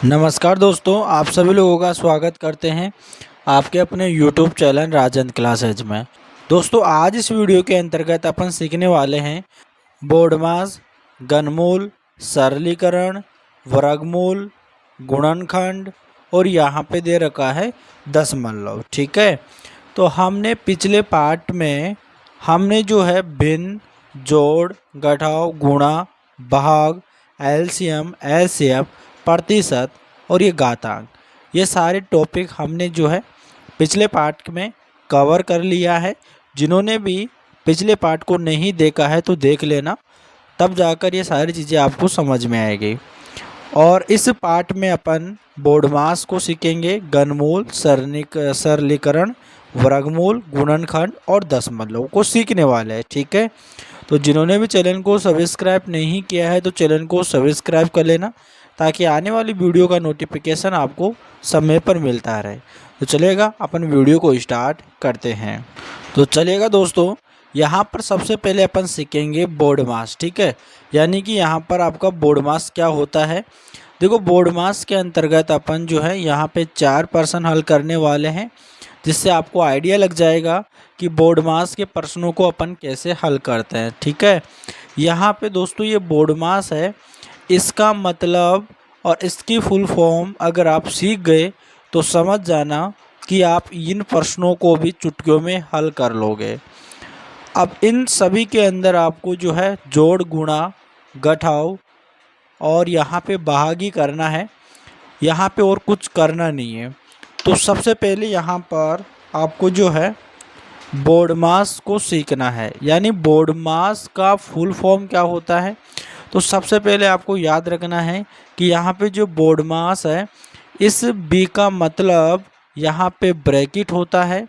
नमस्कार दोस्तों, आप सभी लोगों का स्वागत करते हैं आपके अपने YouTube चैनल राजन क्लासेज में। दोस्तों, आज इस वीडियो के अंतर्गत अपन सीखने वाले हैं बोर्ड मास, घनमूल, सरलीकरण, वर्गमूल, गुणनखंड और यहाँ पे दे रखा है दशमलव। ठीक है, तो हमने पिछले पार्ट में हमने जो है भिन्न, जोड़, घटाव, गुणा, भाग, एलसीएम, एचसीएफ, प्रतिशत और ये घातांक, ये सारे टॉपिक हमने जो है पिछले पार्ट में कवर कर लिया है। जिन्होंने भी पिछले पार्ट को नहीं देखा है तो देख लेना, तब जाकर ये सारी चीज़ें आपको समझ में आएगी। और इस पार्ट में अपन बोर्ड मास को सीखेंगे, घनमूल, सरलीकरण, वर्गमूल, गुणनखंड और दशमलव को सीखने वाले हैं। ठीक है, तो जिन्होंने भी चैनल को सब्सक्राइब नहीं किया है तो चैनल को सब्सक्राइब कर लेना, ताकि आने वाली वीडियो का नोटिफिकेशन आपको समय पर मिलता रहे। तो चलेगा, अपन वीडियो को स्टार्ट करते हैं। तो चलेगा दोस्तों, यहाँ पर सबसे पहले अपन सीखेंगे बोर्ड मास। ठीक है, यानी कि यहाँ पर आपका बोर्ड मास क्या होता है। देखो, बोर्ड मास के अंतर्गत अपन जो है यहाँ पे 4 प्रश्न हल करने वाले हैं, जिससे आपको आइडिया लग जाएगा कि बोर्ड मास के प्रश्नों को अपन कैसे हल करते हैं। ठीक है, यहाँ पे दोस्तों ये बोर्ड मास है, इसका मतलब और इसकी फुल फॉर्म अगर आप सीख गए तो समझ जाना कि आप इन प्रश्नों को भी चुटकियों में हल कर लोगे। अब इन सभी के अंदर आपको जो है जोड़, गुणा, घटाव और यहाँ पे भागी करना है, यहाँ पे और कुछ करना नहीं है। तो सबसे पहले यहाँ पर आपको जो है बोर्ड मास को सीखना है, यानी बोर्ड मास का फुल फॉर्म क्या होता है। तो सबसे पहले आपको याद रखना है कि यहाँ पे जो बोर्ड मास है, इस बी का मतलब यहाँ पे ब्रैकेट होता है।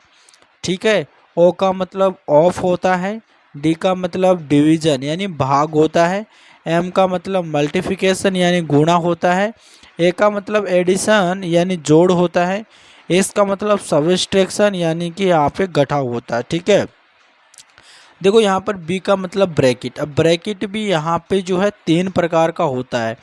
ठीक है, ओ का मतलब ऑफ होता है, डी का मतलब डिवीजन यानी भाग होता है, एम का मतलब मल्टीप्लिकेशन यानी गुणा होता है, ए का मतलब एडिशन यानी जोड़ होता है, एस का मतलब सब्सट्रैक्शन यानी कि यहाँ पे घटाव होता है। ठीक है, देखो यहाँ पर बी का मतलब ब्रैकेट। अब ब्रैकेट भी यहाँ पे जो है 3 प्रकार का होता है।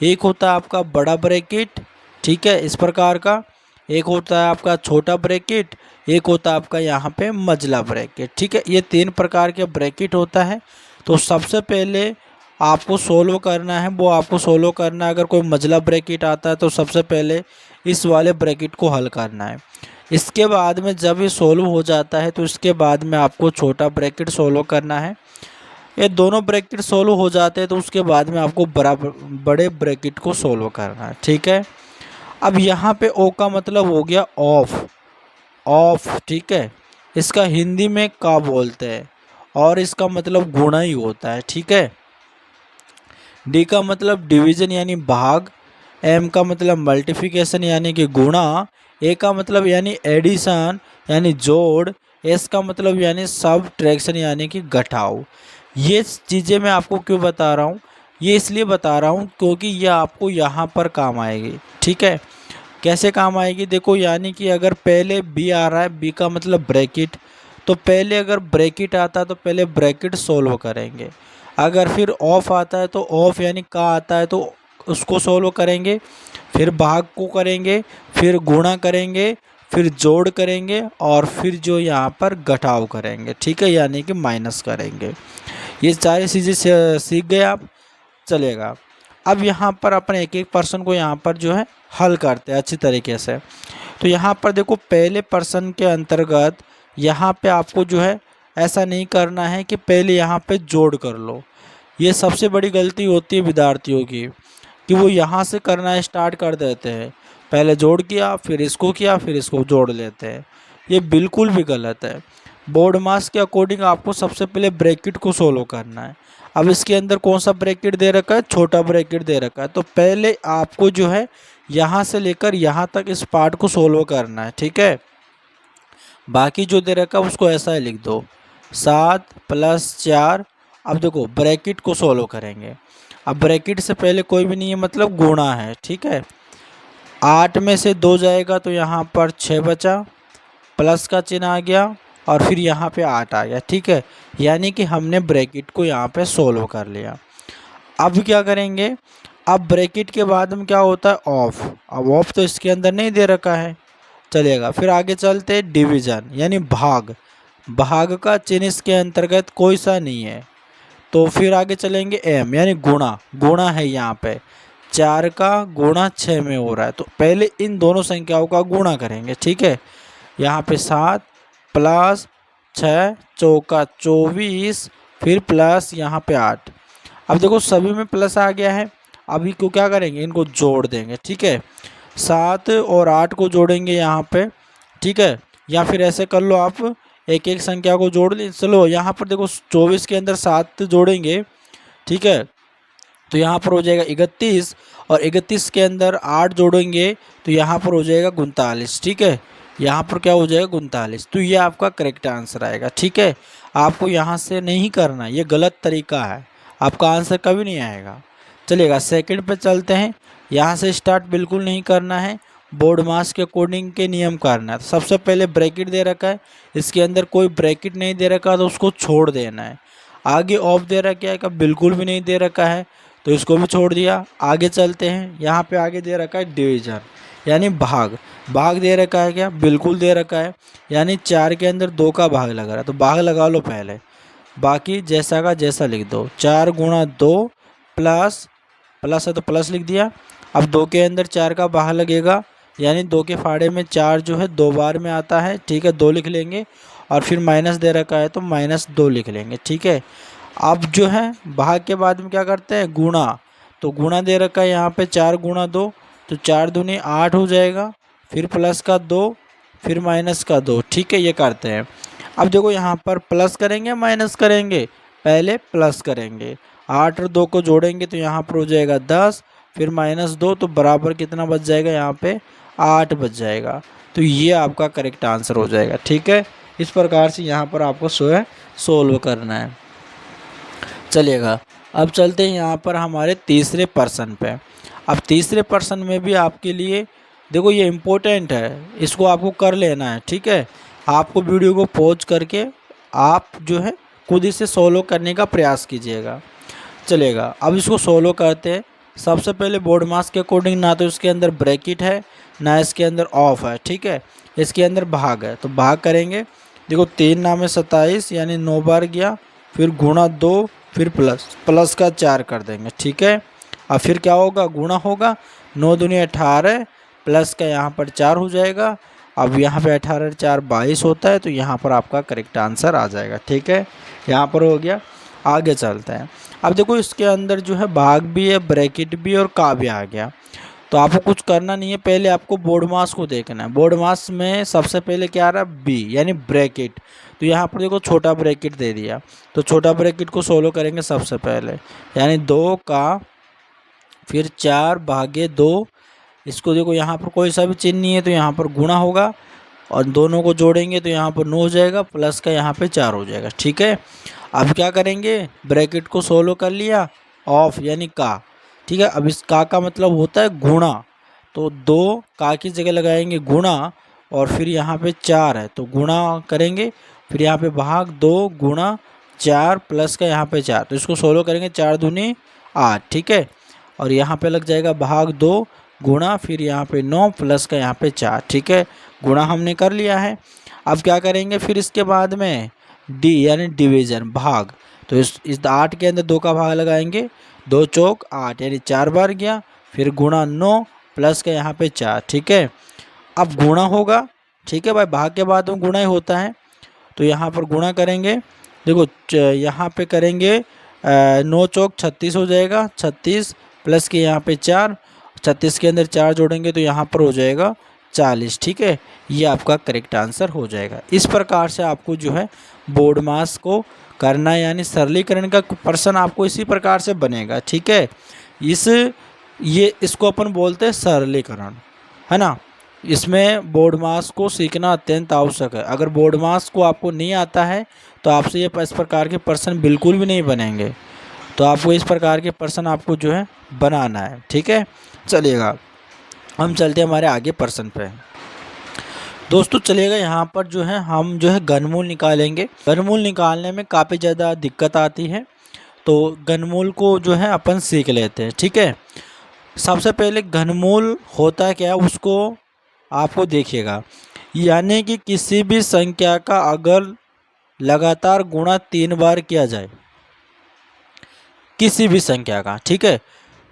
एक होता है आपका बड़ा ब्रैकेट, ठीक है, इस प्रकार का। एक होता है आपका छोटा ब्रैकेट, एक होता है आपका यहाँ पे मझला ब्रैकेट। ठीक है, ये 3 प्रकार के ब्रैकेट होता है। तो सबसे पहले आपको सोल्व करना है, वो आपको सोल्व करना है। अगर कोई मझला ब्रैकेट आता है तो सबसे पहले इस वाले ब्रैकेट को हल करना है। इसके बाद में जब ये सोल्व हो जाता है तो इसके बाद में आपको छोटा ब्रैकेट सोल्व करना है। ये दोनों ब्रैकेट सोल्व हो जाते हैं तो उसके बाद में आपको बड़े ब्रैकेट को सोल्व करना है। ठीक है, अब यहाँ पे ओ का मतलब हो गया ऑफ, ऑफ। ठीक है, इसका हिंदी में का बोलते हैं और इसका मतलब गुणा ही होता है। ठीक है, डी का मतलब डिवीजन यानी भाग, एम का मतलब मल्टीप्लिकेशन यानी कि गुणा, ए का मतलब यानी एडिशन यानी जोड़, एस का मतलब यानी सबट्रैक्शन यानी कि घटाव। ये चीज़ें मैं आपको क्यों बता रहा हूँ, ये इसलिए बता रहा हूँ क्योंकि ये आपको यहाँ पर काम आएगी। ठीक है, कैसे काम आएगी, देखो, यानी कि अगर पहले बी आ रहा है, बी का मतलब ब्रैकेट, तो पहले अगर ब्रैकेट आता है तो पहले ब्रैकेट सोल्व करेंगे। अगर फिर ऑफ आता है तो ऑफ यानी का आता है तो उसको सोल्व करेंगे, फिर भाग को करेंगे, फिर गुणा करेंगे, फिर जोड़ करेंगे और फिर जो यहाँ पर घटाव करेंगे। ठीक है, यानी कि माइनस करेंगे। ये सारी चीज़ें सीख गए आप, चलेगा। अब यहाँ पर अपन एक एक पर्सन को यहाँ पर जो है हल करते हैं अच्छी तरीके से। तो यहाँ पर देखो, पहले पर्सन के अंतर्गत यहाँ पे आपको जो है ऐसा नहीं करना है कि पहले यहाँ पे जोड़ कर लो। ये सबसे बड़ी गलती होती है विद्यार्थियों की कि वो यहाँ से करना स्टार्ट कर देते हैं। पहले जोड़ किया, फिर इसको जोड़ लेते हैं। ये बिल्कुल भी गलत है। बोर्ड मास के अकॉर्डिंग आपको सबसे पहले ब्रैकेट को सोल्व करना है। अब इसके अंदर कौन सा ब्रैकेट दे रखा है, छोटा ब्रैकेट दे रखा है, तो पहले आपको जो है यहाँ से लेकर यहाँ तक इस पार्ट को सोल्व करना है। ठीक है, बाकी जो दे रखा है उसको ऐसा ही लिख दो, 7 + 4। अब देखो ब्रैकेट को सोल्व करेंगे। अब ब्रैकेट से पहले कोई भी नहीं है, मतलब गुणा है। ठीक है, 8 में से 2 जाएगा तो यहाँ पर 6 बचा, प्लस का चिन्ह आ गया और फिर यहाँ पे 8 आ गया। ठीक है, यानी कि हमने ब्रैकेट को यहाँ पे सोल्व कर लिया। अब क्या करेंगे, अब ब्रैकेट के बाद में क्या होता है, ऑफ। अब ऑफ तो इसके अंदर नहीं दे रखा है, चलेगा। फिर आगे चलते हैं डिवीजन यानी भाग। भाग का चिन्ह इसके अंतर्गत कोई सा नहीं है, तो फिर आगे चलेंगे एम यानी गुणा। गुणा है यहाँ पे, 4 का गुणा 6 में हो रहा है, तो पहले इन दोनों संख्याओं का गुणा करेंगे, ठीक है। यहाँ पे 7 प्लस 6 चौका 24, फिर प्लस यहाँ पे 8। अब देखो सभी में प्लस आ गया है, अभी को क्या करेंगे, इनको जोड़ देंगे, ठीक है। 7 और 8 को जोड़ेंगे यहाँ पे, ठीक है। या फिर ऐसे कर लो आप, एक एक संख्या को जोड़ ली। चलो यहाँ पर देखो 24 के अंदर 7 जोड़ेंगे, ठीक है, तो यहाँ पर हो जाएगा 31, और 31 के अंदर 8 जोड़ेंगे तो यहाँ पर हो जाएगा 39, ठीक है। यहाँ पर क्या हो जाएगा 39, तो ये आपका करेक्ट आंसर आएगा, ठीक है। आपको यहाँ से नहीं करना, ये गलत तरीका है, आपका आंसर कभी नहीं आएगा। चलिएगा सेकंड पे चलते हैं। यहाँ से स्टार्ट बिल्कुल नहीं करना है, बोर्ड मास के अकॉर्डिंग के नियम करना है। तो सबसे पहले ब्रैकेट दे रखा है, इसके अंदर कोई ब्रैकेट नहीं दे रखा तो उसको छोड़ देना है। आगे ऑफ दे रखा है, का बिल्कुल भी नहीं दे रखा है तो इसको भी छोड़ दिया। आगे चलते हैं, यहाँ पे आगे दे रखा है डिवीजन यानी भाग। भाग दे रखा है क्या, बिल्कुल दे रखा है, यानी 4 के अंदर 2 का भाग लगा रहा है, तो भाग लगा लो पहले, बाकी जैसा का जैसा लिख दो। 4 गुणा 2 प्लस, प्लस है तो प्लस लिख दिया। अब 2 के अंदर 4 का भाग लगेगा, यानी 2 के फाड़े में 4 जो है 2 बार में आता है, ठीक है, 2 लिख लेंगे। और फिर माइनस दे रखा है तो -2 लिख लेंगे, ठीक है। अब जो है भाग के बाद में क्या करते हैं, गुणा। तो गुणा दे रखा है यहाँ पे 4 गुणा 2, तो 4 दूनी 8 हो जाएगा, फिर प्लस का 2, फिर माइनस का 2, ठीक है, ये करते हैं। अब देखो यहाँ पर प्लस करेंगे माइनस करेंगे, पहले प्लस करेंगे। 8 और 2 को जोड़ेंगे तो यहाँ पर हो जाएगा 10, फिर -2, तो बराबर कितना बच जाएगा, यहाँ पे 8 बच जाएगा। तो ये आपका करेक्ट आंसर हो जाएगा, ठीक है। इस प्रकार से यहाँ पर आपको सोल्व करना है। चलिएगा अब चलते हैं यहाँ पर हमारे तीसरे पर्सन पे। अब तीसरे पर्सन में भी आपके लिए देखो ये इम्पोर्टेंट है, इसको आपको कर लेना है, ठीक है। आपको वीडियो को पॉज करके आप जो है खुद इसे सोल्व करने का प्रयास कीजिएगा। चलेगा अब इसको सोल्व करते हैं। सबसे पहले बोर्ड मास के अकॉर्डिंग ना तो इसके अंदर ब्रैकेट है ना इसके अंदर ऑफ है, ठीक है। इसके अंदर भाग है, तो भाग करेंगे। देखो 3 नामे 27 यानी 9 बार गया, फिर गुणा 2, फिर प्लस का 4 कर देंगे, ठीक है। अब फिर क्या होगा, गुणा होगा, 9 दूनी 18, प्लस का यहाँ पर 4 हो जाएगा। अब यहाँ पे 18 4 22 होता है, तो यहाँ पर आपका करेक्ट आंसर आ जाएगा, ठीक है। यहाँ पर हो गया। आगे चलते हैं। अब देखो इसके अंदर जो है भाग भी है, ब्रैकेट भी और का भी आ गया, तो आपको कुछ करना नहीं है, पहले आपको बोर्ड मास को देखना है। बोर्ड मास में सबसे पहले क्या आ रहा है, बी यानी ब्रैकेट। तो यहाँ पर देखो छोटा ब्रैकेट दे दिया, तो छोटा ब्रैकेट को सोल्व करेंगे सबसे पहले, यानी 2 का फिर 4 भागे 2। इसको देखो यहाँ पर कोई सा भी चिन्ह नहीं है, तो यहाँ पर गुणा होगा, और दोनों को जोड़ेंगे तो यहाँ पर 9 हो जाएगा, प्लस का यहाँ पे 4 हो जाएगा, ठीक है। अब क्या करेंगे, ब्रैकेट को सोल्व कर लिया, ऑफ यानी का, ठीक है। अब इस का मतलब होता है गुणा, तो 2 का की जगह लगाएंगे गुणा, और फिर यहाँ पे 4 है तो गुणा करेंगे, फिर यहाँ पे भाग 2 गुणा 4 प्लस का यहाँ पे 4, तो इसको सोल्व करेंगे, 4 दूनी 8, ठीक है। और यहाँ पे लग जाएगा भाग 2 गुणा, फिर यहाँ पे 9 प्लस का यहाँ पे 4, ठीक है। गुणा हमने कर लिया है। अब क्या करेंगे, फिर इसके बाद में डी यानी डिवीजन भाग। तो इस 8 के अंदर 2 का भाग लगाएंगे, 2 चौक 8 यानी 4 बार गया, फिर गुणा 9 प्लस का यहाँ पे 4, ठीक है। अब गुणा होगा, ठीक है भाई, भाग के बाद में गुणा ही होता है, तो यहाँ पर गुणा करेंगे। देखो यहाँ पे करेंगे 9 चौक 36 हो जाएगा, 36 प्लस के यहाँ पे 4, 36 के अंदर 4 जोड़ेंगे तो यहाँ पर हो जाएगा 40, ठीक है। ये आपका करेक्ट आंसर हो जाएगा। इस प्रकार से आपको जो है बोर्ड मास को करना है, यानी सरलीकरण का प्रश्न आपको इसी प्रकार से बनेगा, ठीक है। इसको अपन बोलते हैं सरलीकरण, है ना। इसमें बोर्ड मास को सीखना अत्यंत आवश्यक है। अगर बोर्ड मास को आपको नहीं आता है तो आपसे ये इस प्रकार के प्रश्न बिल्कुल भी नहीं बनेंगे, तो आपको इस प्रकार के प्रश्न आपको जो है बनाना है, ठीक है। चलिएगा हम चलते हैं हमारे आगे प्रश्न पे। दोस्तों चलिएगा यहाँ पर जो है हम जो है घनमूल निकालेंगे। घनमूल निकालने में काफ़ी ज़्यादा दिक्कत आती है, तो घनमूल को जो है अपन सीख लेते हैं, ठीक है। सबसे पहले घनमूल होता है क्या उसको आपको देखिएगा, यानी कि किसी भी संख्या का अगर लगातार गुणा 3 बार किया जाए किसी भी संख्या का, ठीक है।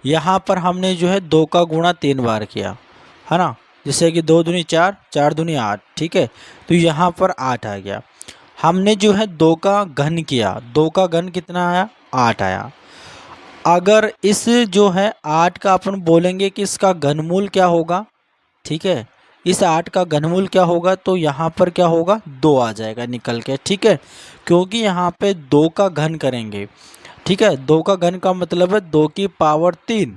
यहाँ पर हमने जो है 2 का गुणा 3 बार किया है ना, जैसे कि 2 दूनी 4, 4 दूनी 8, ठीक है। तो यहाँ पर 8 आ गया। हमने जो है 2 का घन किया, 2 का घन कितना आया, 8 आया। अगर इस जो है 8 का अपन बोलेंगे कि इसका घनमूल क्या होगा, ठीक है, इस 8 का घनमूल क्या होगा, तो यहाँ पर क्या होगा, 2 आ जाएगा निकल के, ठीक है। क्योंकि यहाँ पे 2 का घन करेंगे, ठीक है। 2 का घन का मतलब है 2 की पावर 3,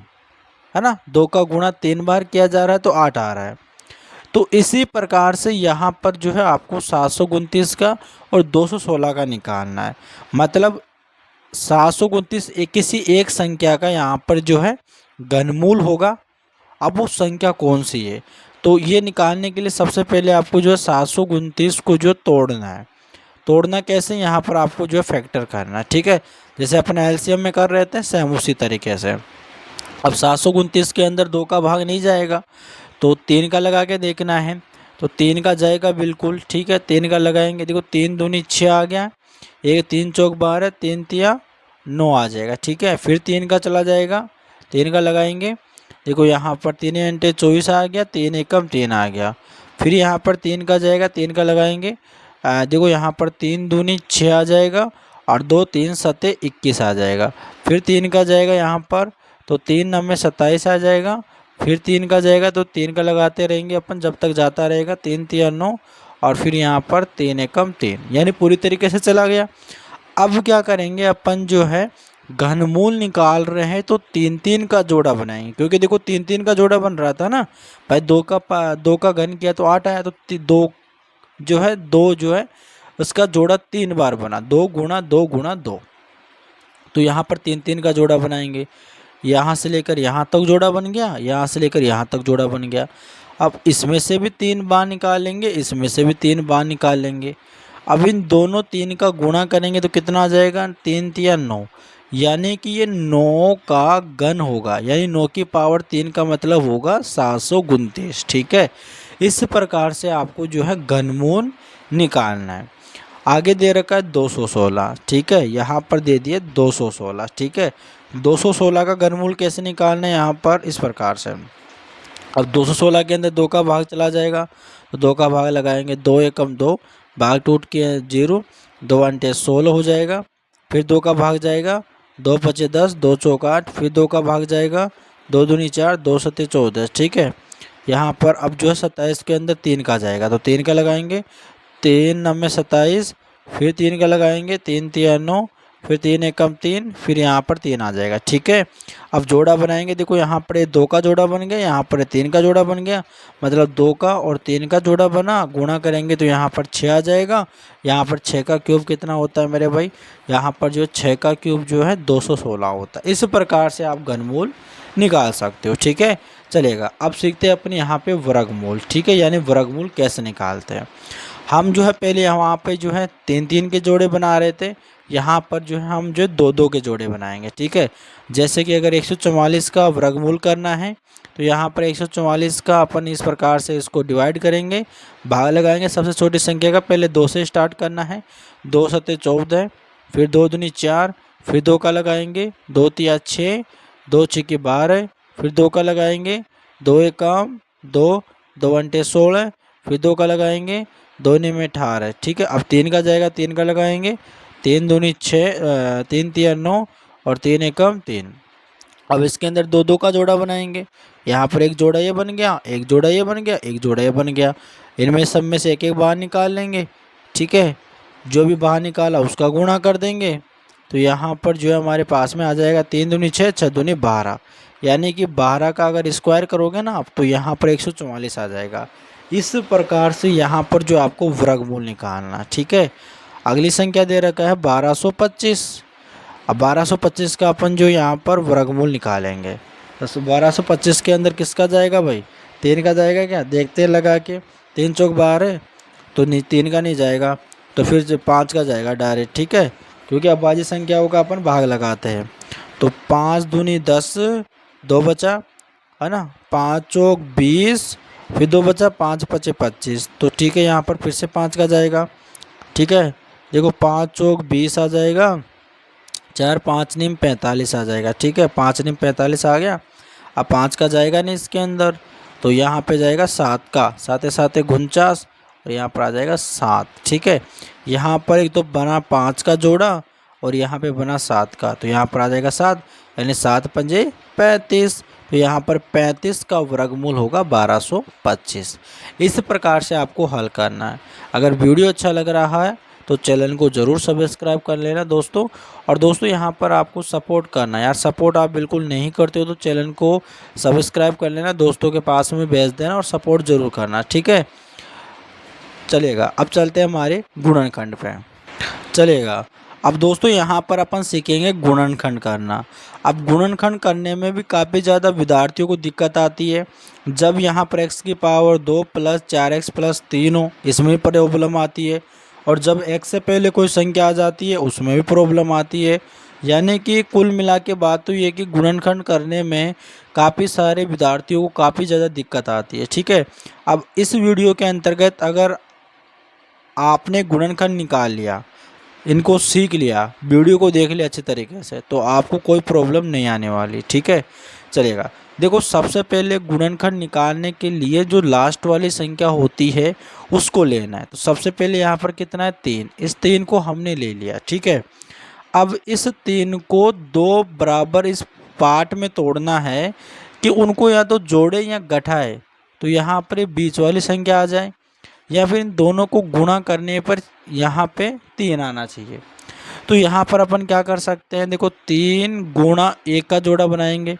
है ना। 2 का गुणा 3 बार किया जा रहा है तो 8 आ रहा है। तो इसी प्रकार से यहाँ पर जो है आपको 729 का और 216 का निकालना है। मतलब 729 किसी एक संख्या का यहाँ पर जो है घनमूल होगा। अब वो संख्या कौन सी है, तो ये निकालने के लिए सबसे पहले आपको जो है 729 को जो तोड़ना है। तोड़ना कैसे, यहाँ पर आपको जो है फैक्टर करना है, ठीक है। जैसे अपन एलसीएम में कर रहे थे सेम उसी तरीके से। अब 729 के अंदर 2 का भाग नहीं जाएगा तो 3 का लगा के देखना है। तो 3 का जाएगा बिल्कुल, ठीक है। 3 का लगाएंगे, देखो 3 दूनी 6 आ गया, 1 3 चौक 12, 3 तिया 9 आ जाएगा, ठीक है। फिर 3 का चला जाएगा, 3 का लगाएंगे, देखो यहाँ पर 3 घंटे 24 आ गया, 3 एकम 3 आ गया। फिर यहाँ पर 3 का जाएगा, 3 का लगाएंगे, देखो यहाँ पर 3 दूनी 6 आ जाएगा और 2 3 सत्ते 21 आ जाएगा। फिर 3 का जाएगा यहाँ पर, तो 3 9 27 आ जाएगा। फिर 3 का जाएगा तो 3 का लगाते रहेंगे अपन जब तक जाता रहेगा, 3 तिया 9 और फिर यहाँ पर 3 एकम 3, यानी पूरी तरीके से चला गया। अब क्या करेंगे अपन जो है घनमूल निकाल रहे हैं तो 3 3 का जोड़ा बनाएंगे, क्योंकि देखो 3 3 का जोड़ा बन रहा था ना भाई। 2 का घन किया तो 8 आया, तो 2 जो है उसका जोड़ा 3 बार बना, 2 गुणा 2 गुणा 2। तो यहाँ पर 3 3 का जोड़ा बनाएंगे, यहाँ से लेकर यहाँ तक जोड़ा बन गया, यहाँ से लेकर यहाँ तक जोड़ा बन गया। अब इसमें से भी 3 बार निकालेंगे, इसमें से भी 3 बार निकाल लेंगे। अब इन दोनों 3 का गुणा करेंगे तो कितना आ जाएगा, 3 तिया 9, यानी कि ये 9 का घन होगा, यानी 9 की पावर 3 का मतलब होगा 729, ठीक है। इस प्रकार से आपको जो है घनमूल निकालना है। आगे दे रखा है 216, ठीक है, यहाँ पर दे दिए 216, ठीक है। 216 का घनमूल कैसे निकालना है, यहाँ पर इस प्रकार से। अब 216 के अंदर 2 का भाग चला जाएगा, तो 2 का भाग लगाएंगे, 2 एकम 2, भाग टूट के 0, 2 अंटे 16 हो जाएगा। फिर 2 का भाग जाएगा, 2 पचे 10, 2 चौक 8, फिर 2 का भाग जाएगा, 2 दूनी 4, 2 सत्ते 14, ठीक है। यहाँ पर अब जो है 27 के अंदर 3 का जाएगा, तो 3 का लगाएंगे, 3 9 27, फिर 3 का लगाएंगे, 3 तिया 9, फिर 3 एकम 3, फिर यहाँ पर 3 आ जाएगा, ठीक है। अब जोड़ा बनाएंगे, देखो यहाँ पर 2 का जोड़ा बन गया, यहाँ पर 3 का जोड़ा बन गया, मतलब 2 का और 3 का जोड़ा बना, गुणा करेंगे तो यहाँ पर 6 आ जाएगा। यहाँ पर 6 का क्यूब कितना होता है मेरे भाई, यहाँ पर जो 6 का क्यूब जो है 216 होता है। इस प्रकार से आप घनमूल निकाल सकते हो, ठीक है, चलेगा। अब सीखते हैं अपने यहाँ पे वर्गमूल, ठीक है, यानी वर्गमूल कैसे निकालते हैं। हम जो है पहले यहाँ पे जो है 3 3 के जोड़े बना रहे थे, यहाँ पर जो है हम जो 2 2 के जोड़े बनाएंगे, ठीक है। जैसे कि अगर 144 का वर्गमूल करना है तो यहाँ पर 144 का अपन इस प्रकार से इसको डिवाइड करेंगे, भाग लगाएंगे। सबसे छोटी संख्या का पहले 2 से स्टार्ट करना है, 2 सत्ते 14, फिर 2 दूनी 4, फिर 2 का लगाएंगे, 2 तिया 6, 2 छिके 12, फिर 2 का लगाएंगे, 2 एकम 2, 2 अंटे 16, फिर 2 का लगाएंगे, 2 में 18, ठीक है। अब 3 का जाएगा, 3 का लगाएंगे, 3 दूनी 6, 3 तिया 9 और 3 एकम 3। अब इसके अंदर 2 2 का जोड़ा बनाएंगे, यहाँ पर एक जोड़ा ये बन गया, एक जोड़ा ये बन गया, एक जोड़ा ये बन गया। इनमें सब में से एक एक बाहर निकाल लेंगे, ठीक है। जो भी बाहर निकाला उसका गुणा कर देंगे, तो यहाँ पर जो है हमारे पास में आ जाएगा 3 दूनी 6, 6 दूनी 12, यानी कि 12 का अगर स्क्वायर करोगे ना आप तो यहाँ पर 144 आ जाएगा। इस प्रकार से यहाँ पर जो आपको वर्गमूल निकालना, ठीक है। अगली संख्या दे रखा है 1225। अब 1225 का अपन जो यहाँ पर वर्गमूल निकालेंगे, तो 1225 के अंदर किसका जाएगा भाई, 3 का जाएगा क्या, देखते हैं लगा के, 3 चौक 12, तो 3 का नहीं जाएगा, तो फिर 5 का जाएगा डायरेक्ट, ठीक है, क्योंकि अभाज्य संख्याओं का अपन भाग लगाते हैं। तो 5 दूनी 10, 2 बचा, है ना, 5 चौक 20, फिर 2 बचा, 5 पचे 25। तो ठीक है, यहाँ पर फिर से 5 का जाएगा। ठीक है, देखो 5 चौक 20 आ जाएगा, 4 5 नीम 45 आ जाएगा। ठीक है, 5 नीम 45 आ गया। अब 5 का जाएगा नहीं इसके अंदर, तो यहाँ पे जाएगा 7 का, साथ साथ 49, और यहाँ पर आ जाएगा 7। ठीक है, यहाँ पर एक तो बना 5 का जोड़ा और यहाँ पे बना 7 का, तो यहाँ पर आ जाएगा 7, यानी 7 पंजे 35। तो यहाँ पर 35 का वर्गमूल होगा 1225। इस प्रकार से आपको हल करना है। अगर वीडियो अच्छा लग रहा है तो चैनल को ज़रूर सब्सक्राइब कर लेना दोस्तों। और दोस्तों यहाँ पर आपको सपोर्ट करना है यार, सपोर्ट आप बिल्कुल नहीं करते हो तो चैनल को सब्सक्राइब कर लेना, दोस्तों के पास में भेज देना और सपोर्ट ज़रूर करना। ठीक है, चलेगा। अब चलते हैं हमारे गुणनखंड पे, चलेगा। अब दोस्तों यहाँ पर अपन सीखेंगे गुणनखंड करना। अब गुणनखंड करने में भी काफ़ी ज़्यादा विद्यार्थियों को दिक्कत आती है। जब यहाँ पर x की पावर 2 प्लस 4x प्लस 3 हो, इसमें प्रॉब्लम आती है। और जब x से पहले कोई संख्या आ जाती है उसमें भी प्रॉब्लम आती है। यानी कि कुल मिला के बात तो ये कि गुणनखंड करने में काफ़ी सारे विद्यार्थियों को काफ़ी ज़्यादा दिक्कत आती है। ठीक है, अब इस वीडियो के अंतर्गत अगर आपने गुणनखंड निकाल लिया, इनको सीख लिया, वीडियो को देख लिया अच्छे तरीके से, तो आपको कोई प्रॉब्लम नहीं आने वाली। ठीक है, चलेगा। देखो सबसे पहले गुणनखंड निकालने के लिए जो लास्ट वाली संख्या होती है उसको लेना है। तो सबसे पहले यहाँ पर कितना है 3, इस 3 को हमने ले लिया। ठीक है, अब इस 3 को 2 बराबर इस पार्ट में तोड़ना है कि उनको या तो जोड़े या घटाए। तो यहाँ पर ये बीच वाली संख्या आ जाए, या फिर इन दोनों को गुणा करने पर यहाँ पे 3 आना चाहिए। तो यहाँ पर अपन क्या कर सकते हैं, देखो 3 गुणा 1 का जोड़ा बनाएंगे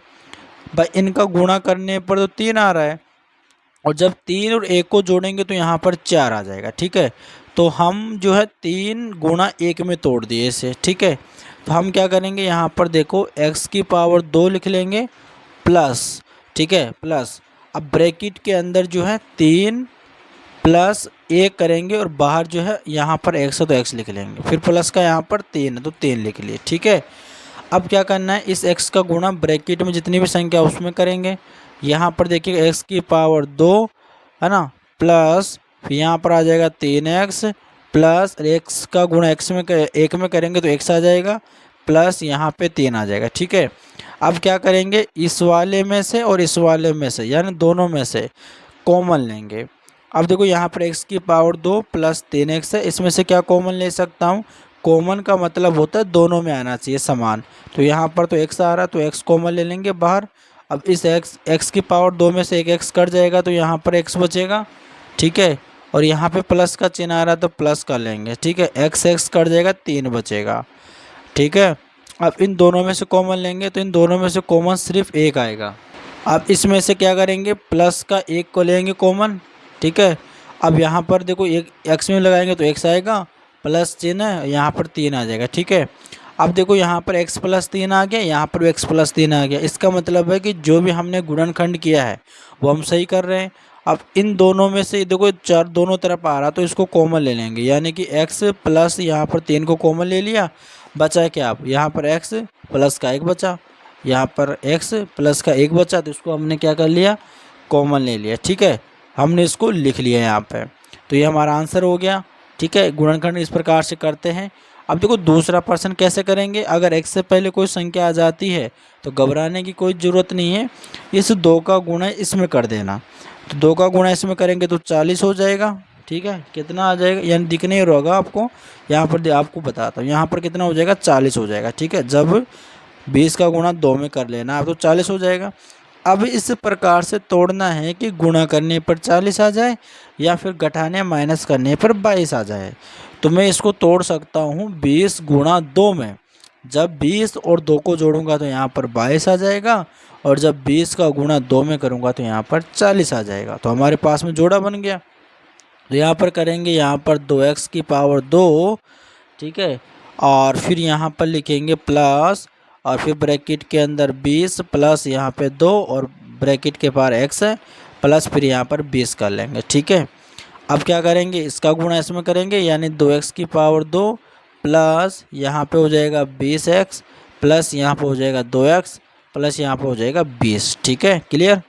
भाई, इनका गुणा करने पर तो 3 आ रहा है, और जब 3 और 1 को जोड़ेंगे तो यहाँ पर 4 आ जाएगा। ठीक है, तो हम जो है 3 गुणा 1 में तोड़ दिए इसे। ठीक है, तो हम क्या करेंगे, यहाँ पर देखो x की पावर 2 लिख लेंगे प्लस, ठीक है, प्लस, अब ब्रैकेट के अंदर जो है 3 प्लस 1 करेंगे, और बाहर जो है यहाँ पर x है तो x लिख लेंगे, फिर प्लस का यहाँ पर 3 है तो 3 लिख लिए। ठीक है, अब क्या करना है, इस x का गुणा ब्रैकेट में जितनी भी संख्या उसमें करेंगे। यहाँ पर देखिए x की पावर 2 है ना, प्लस फिर यहाँ पर आ जाएगा 3x, प्लस x का गुणा x में 1 में करेंगे तो x आ जाएगा, प्लस यहाँ पे 3 आ जाएगा। ठीक है, अब क्या करेंगे, इस वाले में से और इस वाले में से यानी दोनों में से कॉमन लेंगे। अब देखो यहाँ पर x की पावर 2 प्लस 3x है, इसमें से क्या कॉमन ले सकता हूँ, कॉमन का मतलब होता है दोनों में आना चाहिए समान। तो यहाँ पर तो x आ रहा है तो x कॉमन ले लेंगे बाहर। अब इस x की पावर 2 में से एक x कट जाएगा तो यहाँ पर x बचेगा। ठीक है, और यहाँ पे प्लस का चिन्ह आ रहा है तो प्लस कर लेंगे। ठीक है, x कट जाएगा 3 बचेगा। ठीक है, अब इन दोनों में से कॉमन लेंगे तो इन दोनों में से कॉमन सिर्फ 1 आएगा। अब इसमें से क्या करेंगे, प्लस का 1 को लेंगे कॉमन। ठीक है, अब यहाँ पर देखो एक x में लगाएंगे तो x आएगा, प्लस चिन्ह है, यहाँ पर 3 आ जाएगा। ठीक है, अब देखो यहाँ पर x प्लस 3 आ गया, यहाँ पर x प्लस 3 आ गया। इसका मतलब है कि जो भी हमने गुणनखंड किया है वो हम सही कर रहे हैं। अब इन दोनों में से देखो 4 दोनों तरफ आ रहा तो इसको कॉमन ले लेंगे, यानी कि x प्लस यहाँ पर 3 को कॉमन ले लिया, बचा क्या, आप यहाँ पर x प्लस का 1 बचा, यहाँ पर x प्लस का 1 बचा, तो इसको हमने क्या कर लिया, कॉमन ले लिया। ठीक है, हमने इसको लिख लिया यहाँ पे, तो ये हमारा आंसर हो गया। ठीक है, गुणनखंड इस प्रकार से करते हैं। अब देखो दूसरा प्रश्न कैसे करेंगे, अगर x से पहले कोई संख्या आ जाती है तो घबराने की कोई ज़रूरत नहीं है, इस 2 का गुणा इसमें कर देना। तो 2 का गुणा इसमें करेंगे तो 40 हो जाएगा। ठीक है, कितना आ जाएगा, यानी दिख नहीं होगा आपको, यहाँ पर आपको बताता हूँ, यहाँ पर कितना हो जाएगा, 40 हो जाएगा। ठीक है, जब 20 का गुणा 2 में कर लेना तो 40 हो जाएगा। अब इस प्रकार से तोड़ना है कि गुणा करने पर 40 आ जाए या फिर घटाने माइनस करने पर 22 आ जाए। तो मैं इसको तोड़ सकता हूँ 20 गुणा 2 में। जब 20 और 2 को जोड़ूंगा तो यहाँ पर 22 आ जाएगा, और जब 20 का गुणा 2 में करूँगा तो यहाँ पर 40 आ जाएगा। तो हमारे पास में जोड़ा बन गया। तो यहाँ पर करेंगे, यहाँ पर 2x की पावर 2, ठीक है, और फिर यहाँ पर लिखेंगे प्लस, और फिर ब्रैकेट के अंदर 20 प्लस यहाँ पे 2 और ब्रैकेट के पार x है, प्लस फिर यहाँ पर 20 कर लेंगे। ठीक है, अब क्या करेंगे, इसका गुणा इसमें करेंगे, यानी 2x की पावर 2 प्लस यहाँ पे हो जाएगा 20x, प्लस यहाँ पे हो जाएगा 2x, प्लस यहाँ पे हो जाएगा 20। ठीक है, क्लियर।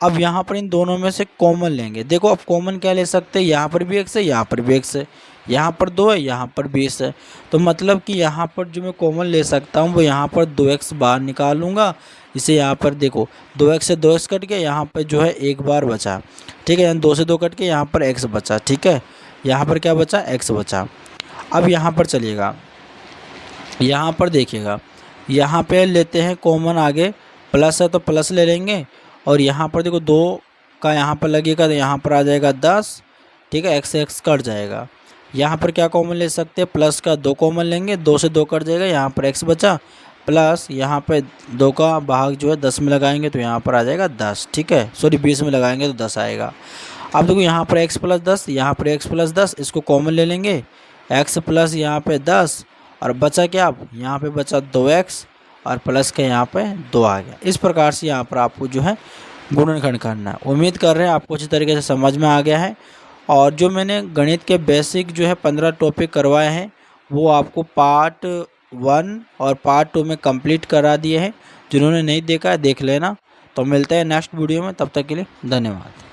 अब यहाँ पर इन दोनों में से कॉमन लेंगे। देखो अब कॉमन क्या ले सकते हैं, यहाँ पर भी x है, यहाँ पर भी x है, यहाँ पर 2 है, यहाँ पर 20 है। तो मतलब कि यहाँ पर जो मैं कॉमन ले सकता हूँ वो यहाँ पर 2x बाहर निकालूंगा। इसे यहाँ पर देखो 2x से 2x कट के यहाँ पर जो है एक बार बचा, ठीक है, यानी 2 से 2 कट के यहाँ पर x बचा, ठीक है, यहाँ पर क्या बचा, x बचा। अब यहाँ पर चलिएगा, यहाँ पर देखिएगा, यहाँ पे लेते हैं कॉमन, आगे प्लस है तो प्लस ले लेंगे, और यहाँ पर देखो 2 का यहाँ पर लगेगा तो यहाँ पर आ जाएगा 10, ठीक है, x से x कट जाएगा। यहाँ पर क्या कॉमन ले सकते हैं, प्लस का 2 कॉमन लेंगे, 2 से 2 कट जाएगा, यहाँ पर x बचा, प्लस यहाँ पे 2 का भाग जो है 10 में लगाएंगे तो यहाँ पर आ जाएगा 10, ठीक है, सॉरी 20 में लगाएंगे तो 10 आएगा। अब देखो यहाँ पर x प्लस 10, यहाँ पर x प्लस 10, इसको कॉमन ले लेंगे, x प्लस यहाँ पे 10 और बचा क्या, अब यहाँ पे बचा 2x और प्लस के यहाँ पे 2 आ गया। इस प्रकार से यहाँ पर आपको जो है गुणनखंड करना है। उम्मीद कर रहे हैं आपको अच्छी तरीके से समझ में आ गया है, और जो मैंने गणित के बेसिक जो है 15 टॉपिक करवाए हैं वो आपको पार्ट 1 और पार्ट 2 में कंप्लीट करा दिए हैं। जिन्होंने नहीं देखा है देख लेना। तो मिलते हैं नेक्स्ट वीडियो में, तब तक के लिए धन्यवाद।